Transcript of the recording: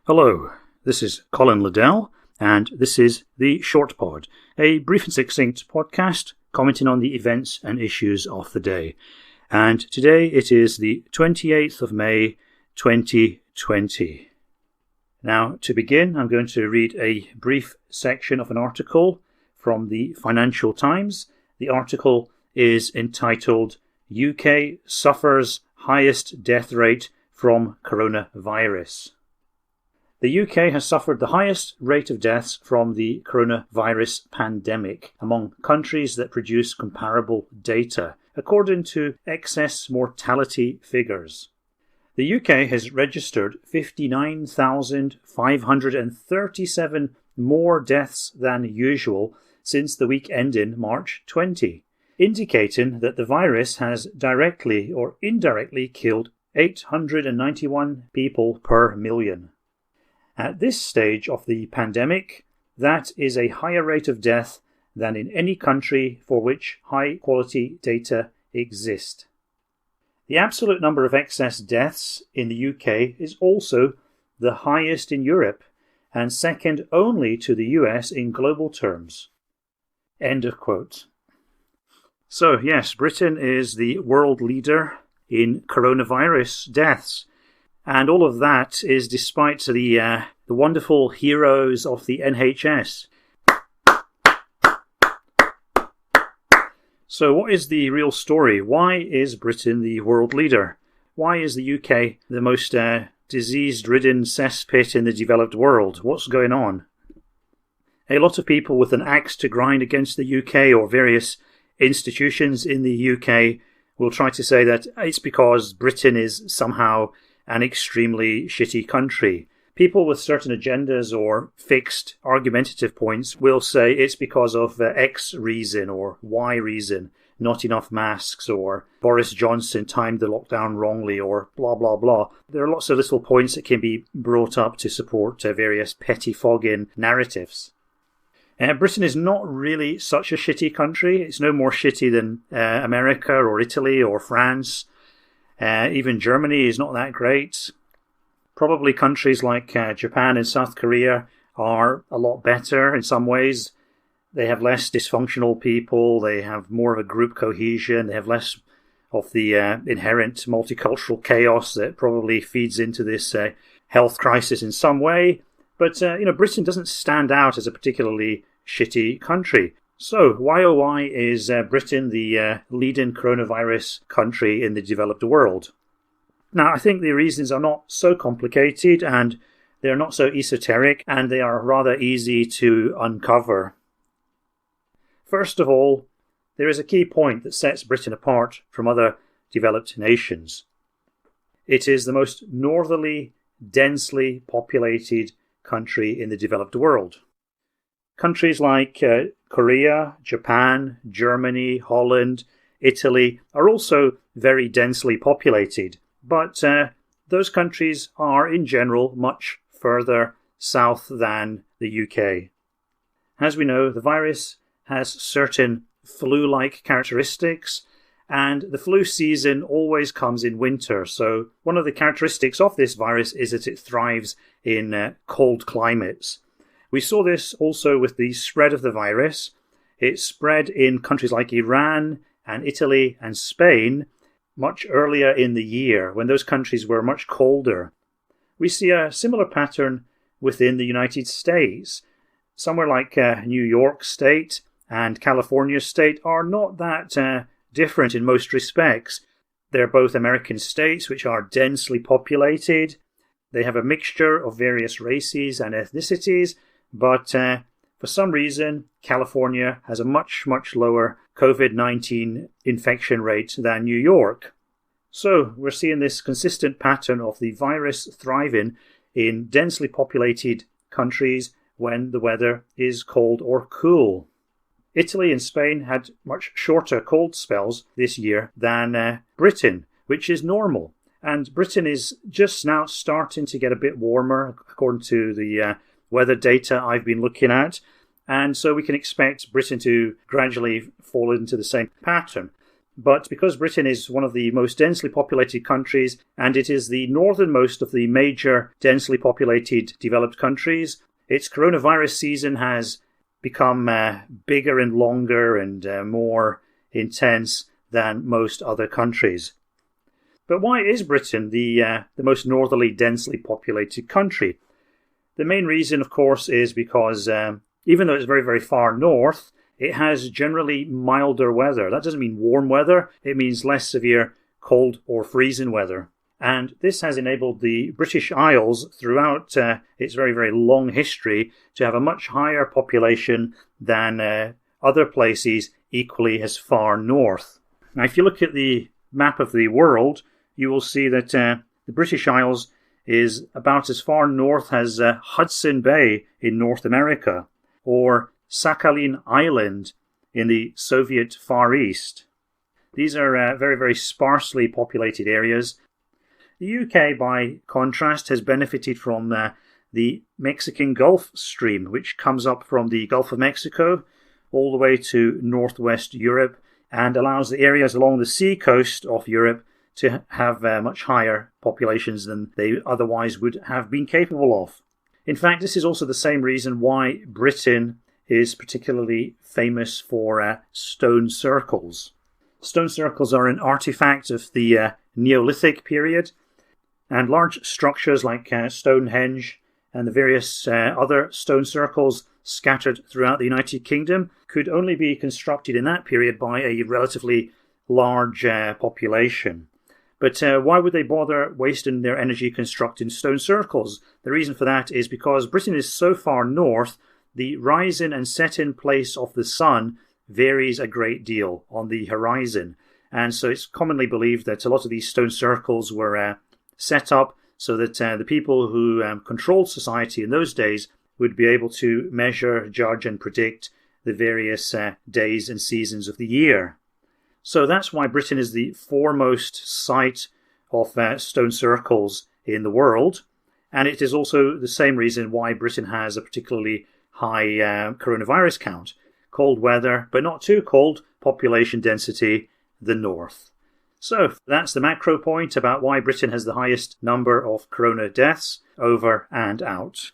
Hello, this is Colin Liddell, and this is the Shortpod, a brief and succinct podcast commenting on the events and issues of the day. And today it is the 28th of May, 2020. Now, to begin, I'm going to read a brief section of an article from the Financial Times. The article is entitled, UK Suffers Highest Death Rate from Coronavirus. The UK has suffered the highest rate of deaths from the coronavirus pandemic among countries that produce comparable data, according to excess mortality figures. The UK has registered 59,537 more deaths than usual since the week ending March 20, indicating that the virus has directly or indirectly killed 891 people per million. At this stage of the pandemic, that is a higher rate of death than in any country for which high-quality data exist. The absolute number of excess deaths in the UK is also the highest in Europe and second only to the US in global terms. End of quote. So, yes, Britain is the world leader in coronavirus deaths. And all of that is despite the wonderful heroes of the NHS. So what is the real story? Why is Britain the world leader? Why is the UK the most disease-ridden cesspit in the developed world? What's going on? A lot of people with an axe to grind against the UK or various institutions in the UK will try to say that it's because Britain is somehow an extremely shitty country. People with certain agendas or fixed argumentative points will say it's because of X reason or Y reason, not enough masks, or Boris Johnson timed the lockdown wrongly, or blah blah blah. There are lots of little points that can be brought up to support various pettifogging narratives. Britain is not really such a shitty country. It's no more shitty than America or Italy or France. Even Germany is not that great. Probably countries like Japan and South Korea are a lot better in some ways. They have less dysfunctional people. They have more of a group cohesion. They have less of the inherent multicultural chaos that probably feeds into this health crisis in some way. But, Britain doesn't stand out as a particularly shitty country. So, why oh why is Britain the leading coronavirus country in the developed world? Now, I think the reasons are not so complicated and they're not so esoteric and they are rather easy to uncover. First of all, there is a key point that sets Britain apart from other developed nations. It is the most northerly, densely populated country in the developed world. Countries like Korea, Japan, Germany, Holland, Italy are also very densely populated, but those countries are in general much further south than the UK. As we know, the virus has certain flu-like characteristics, and the flu season always comes in winter. So one of the characteristics of this virus is that it thrives in cold climates. We saw this also with the spread of the virus. It spread in countries like Iran and Italy and Spain much earlier in the year, when those countries were much colder. We see a similar pattern within the United States. Somewhere like New York State and California State are not that different in most respects. They're both American states which are densely populated. They have a mixture of various races and ethnicities, but for some reason, California has a much, much lower COVID-19 infection rate than New York. So we're seeing this consistent pattern of the virus thriving in densely populated countries when the weather is cold or cool. Italy and Spain had much shorter cold spells this year than Britain, which is normal. And Britain is just now starting to get a bit warmer, according to the weather data I've been looking at. And so we can expect Britain to gradually fall into the same pattern. But because Britain is one of the most densely populated countries, and it is the northernmost of the major densely populated developed countries, its coronavirus season has become bigger and longer and more intense than most other countries. But why is Britain the most northerly, densely populated country? The main reason, of course, is because even though it's very, very far north, it has generally milder weather. That doesn't mean warm weather. It means less severe cold or freezing weather. And this has enabled the British Isles throughout its very, very long history to have a much higher population than other places equally as far north. Now, if you look at the map of the world, you will see that the British Isles is about as far north as Hudson Bay in North America, or Sakhalin Island in the Soviet Far East. These are very, very sparsely populated areas. The UK, by contrast, has benefited from the Mexican Gulf Stream, which comes up from the Gulf of Mexico all the way to northwest Europe and allows the areas along the sea coast of Europe to have much higher populations than they otherwise would have been capable of. In fact, this is also the same reason why Britain is particularly famous for stone circles. Stone circles are an artifact of the Neolithic period, and large structures like Stonehenge and the various other stone circles scattered throughout the United Kingdom could only be constructed in that period by a relatively large population. But why would they bother wasting their energy constructing stone circles? The reason for that is because Britain is so far north, the rising and setting place of the sun varies a great deal on the horizon. And so it's commonly believed that a lot of these stone circles were set up so that the people who controlled society in those days would be able to measure, judge, and predict the various days and seasons of the year. So that's why Britain is the foremost site of stone circles in the world. And it is also the same reason why Britain has a particularly high coronavirus count. Cold weather, but not too cold, population density, the north. So that's the macro point about why Britain has the highest number of corona deaths. Over and out.